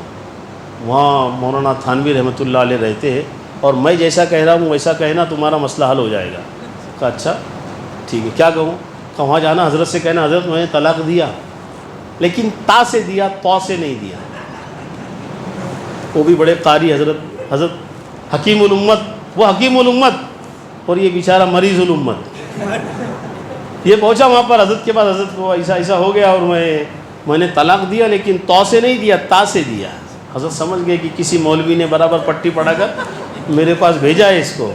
وہاں مولانا تھانوی رحمۃ اللہ علیہ رہتے ہیں، اور میں جیسا کہہ رہا ہوں ویسا کہنا، تمہارا مسئلہ حل ہو جائے گا۔ کہا اچھا ٹھیک ہے، کیا کہوں؟ تو وہاں جانا حضرت سے کہنا حضرت میں نے طلاق دیا لیکن تا سے دیا، تو سے نہیں دیا. وہ بھی بڑے قاری حضرت حکیم الامت، وہ حکیم الامت اور یہ بیچارہ مریض الامت. یہ پہنچا وہاں پر حضرت کے پاس، حضرت کو ایسا ہو گیا اور میں نے طلاق دیا لیکن تو سے نہیں دیا، تا سے دیا. حضرت سمجھ گئے کہ کسی مولوی نے برابر پٹی پڑھا کر میرے پاس بھیجا ہے اس کو.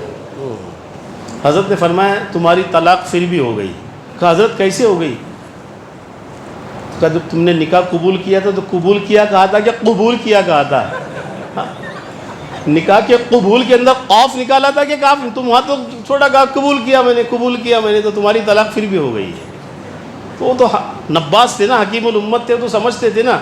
حضرت نے فرمایا تمہاری طلاق پھر بھی ہو گئی. کہا حضرت کیسے ہو گئی؟ کہا جب تم نے نکاح قبول کیا تھا تو قبول کیا کہا تھا کہ قبول کیا کہا تھا؟ نکاح کے قبول کے اندر قاف نکالا تھا کہ کاف؟ تم وہاں تو چھوٹا کہا قبول کیا میں نے تو تمہاری طلاق پھر بھی ہو گئی ہے. تو وہ تو نباس تھے نا، حکیم الامت تھے، تو سمجھتے تھے نا